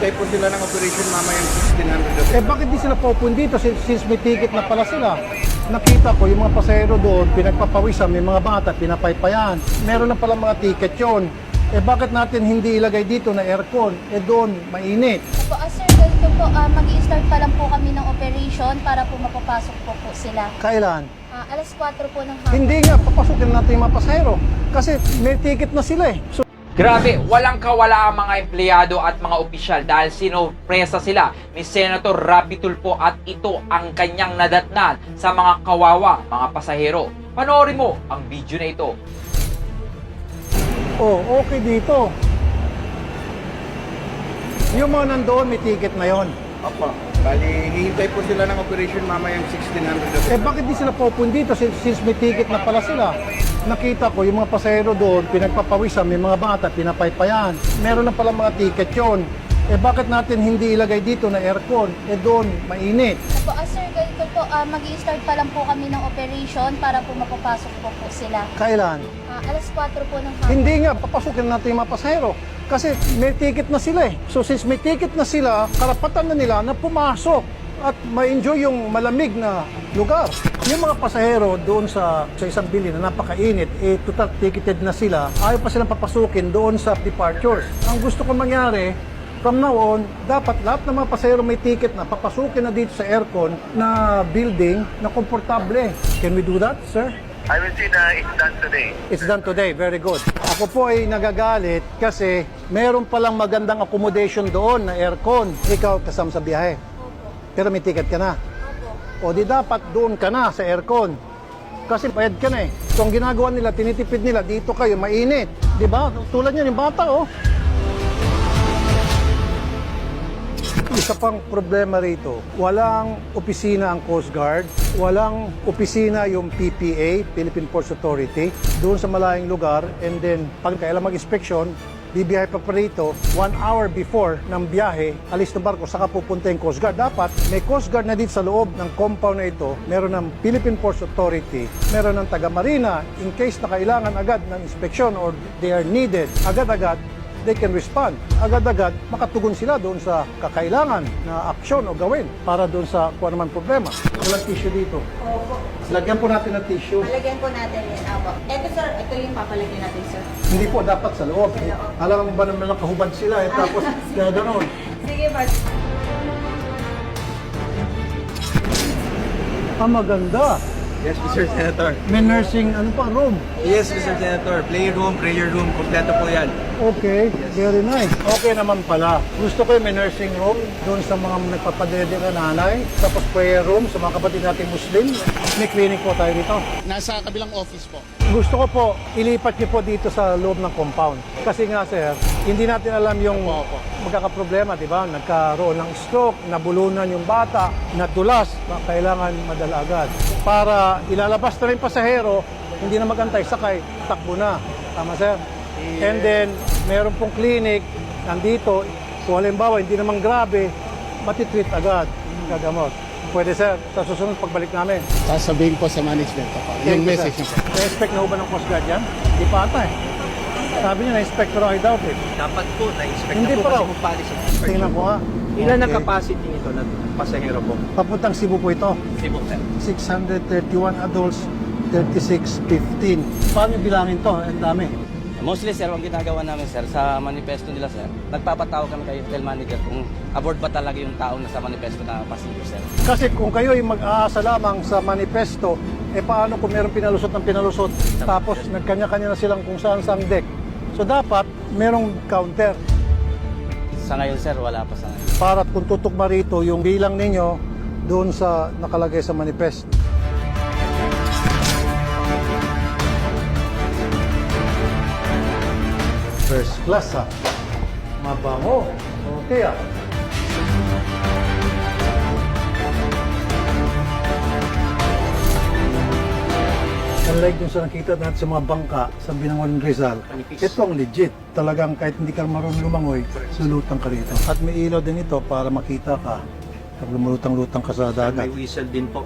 Naghihintay po sila ng operation mamayang 1600. Bakit di sila pupunta dito since may ticket na pala sila? Nakita ko yung mga pasahero doon, pinagpapawisan, may mga bata, pinapaypayan. Meron na pala mga ticket yon. Bakit natin hindi ilagay dito na aircon? Doon, mainit. Po, sir, ganito po, mag-i-start pa lang po kami ng operation para po mapapasok po sila. Kailan? Alas 4 po ng hapon. Hindi nga, papasukin natin yung mga pasahero. Kasi may ticket na sila So, Grabe, walang kawala ang mga empleyado at mga opisyal dahil sinopresa sila ni Senator Rapi Tulfo at ito ang kanyang nadatnan sa mga kawawa mga pasahero. Panoorin mo ang video na ito. okay dito. Yung mga nandoon, may ticket na yon. Opo. Bali, hihintay po sila ng operation mamayang 1600. Bakit di sila pupunta dito since may ticket na pala sila? Nakita ko yung mga pasahero doon, pinagpapawisan, may mga bata, pinapaypayan. Meron na pala mga ticket yon. Bakit natin hindi ilagay dito na aircon? Doon, mainit. Po, sir, ganito po, mag-i-start pa lang po kami ng operation para po mapapasok po sila. Kailan? Alas 4 po ng hapon. Hindi nga, papasukin natin yung mga pasahero. Kasi may ticket na sila So since may ticket na sila, karapatan na nila na pumasok at ma-enjoy yung malamig na lugar. Yung mga pasahero doon sa isang bilin na napakainit, total ticketed na sila, ayaw pa silang papasukin doon sa departures. Ang gusto ko mangyari, from now on, dapat lahat ng mga pasahero may ticket na papasukin na dito sa aircon na building na komportable. Can we do that, sir? I will see na it's done today. It's done today. Very good. Ako po ay nagagalit kasi meron palang magandang accommodation doon na aircon. Ikaw kasama sa biyahe. Pero may ticket ka na. O di dapat doon ka na sa aircon. Kasi bayad ka na So ang ginagawa nila, tinitipid nila, dito kayo, mainit. Di ba? Tulad yan, yung bata Isa pang problema rito, walang opisina ang Coast Guard, walang opisina yung PPA, Philippine Ports Authority, doon sa malayong lugar, and then pag kailan mag-inspeksyon, bibiyahe pa rito 1 hour before ng biyahe, alis ng barko, saka pupunta yung Coast Guard. Dapat may Coast Guard na dito sa loob ng compound na ito, meron ng Philippine Ports Authority, meron ng taga-marina, in case na kailangan agad ng inspeksyon or they are needed, agad-agad, they can respond. Agad-agad, makatugon sila doon sa kakailangan na aksyon o gawin para doon sa kung ano man problema. Walang tissue dito. Opo. Lagyan po natin ng tissue. Palagyan po natin yan. Opo. Ito sir, ito yung papalagyan natin sir. Hindi po, dapat sa loob. Alam mo ba naman nakahubad sila tapos gano'n. Sige ba? Maganda. Yes, Mr. Senator. May nursing, room. Yes, Mr. Senator. Playroom, prayer room, kompleto po yan. Okay, very nice. Okay naman pala. Gusto ko yung may nursing room doon sa mga nagpapadede na nanay. Tapos prayer room sa mga kapatid nating Muslim. May clinic po tayo dito. Nasa kabilang office po. Gusto ko po, ilipat niyo po dito sa loob ng compound. Kasi nga sir, hindi natin alam yung magkakaproblema, di ba? Nagkaroon ng stroke, nabulunan yung bata, natulas, kailangan madala agad. Para ilalabas na rin pasahero, hindi na magantay, sakay, takbo na. Tama sir? And then, meron pong clinic, nandito, kung halimbawa, hindi naman grabe, matitreat agad, gagamot. Pwede sir, sa susunod pagbalik namin. Sasabihin po sa management po. Yung message niyo po. Na-expect na ho ba ng Coast Guard yan? Di pa ata Sabi niya, na-expect pero I doubt it. Dapat po, na-inspect Hindi na po pa raw. kasi po policy. Tingnan ko nga. Ilan ang Okay. capacity nito na pasahero po? Papuntang Cebu po ito. Cebu, sir. 631 adults, 3615. Paano bilangin to? Ang dami. Mostly sir, ang ginagawa namin sir, sa manifesto nila sir, nagpapatawag kami kay hotel manager kung aboard ba talaga yung taong nasa manifesto na passenger sir. Kasi kung kayo ay mag-aasa lamang sa manifesto, paano kung meron pinalusot ng pinalusot, tapos nagkanya-kanya na silang kung saan-saan deck. So dapat merong counter Sa ngayon sir, wala pa sa ngayon. para kung tutugma rito yung bilang ninyo doon sa nakalagay sa manifesto. First class Mabango. Okay Unlike dun sa nakita natin sa mga bangka sa Binangon Rizal, ito ang legit. Talagang kahit hindi ka marunong lumangoy, lulutang ka rito. At may ilaw din ito para makita ka Pag lumulutang-lutang ka sa dagat. May whistle din po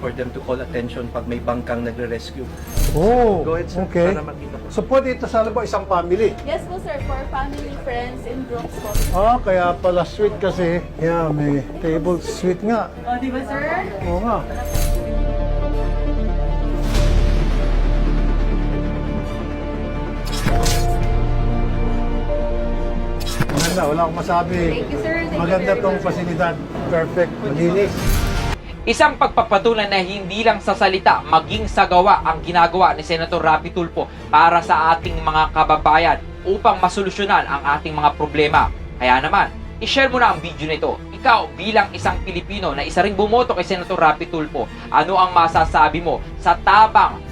for them to call attention pag may bangkang nagre-rescue. Oh, Go ahead, sir, okay. para makita po. So pwede ito sa ba isang family? Yes po sir, for family, friends, and groups po. Ah, kaya pala sweet kasi. Yeah, may table sweet nga. O, di ba sir? Oo nga. Maganda, wala akong masabi. Thank you sir. Thank you Maganda very tong much. pasilidad. Perfect. Malinis. Isang pagpapatunay na hindi lang sa salita, maging sa gawa ang ginagawa ni Senator Rapi Tulfo para sa ating mga kababayan upang masolusyonan ang ating mga problema. Kaya naman, i-share mo na ang video nito. Ikaw bilang isang Pilipino na isa ring bumoto kay Senator Rapi Tulfo, ano ang masasabi mo sa tapang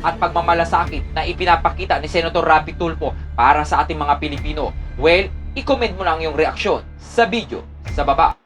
at pagmamalasakit na ipinapakita ni Senator Rapi Tulfo para sa ating mga Pilipino? Well, i-comment mo na ang iyong reaksyon sa video sa baba.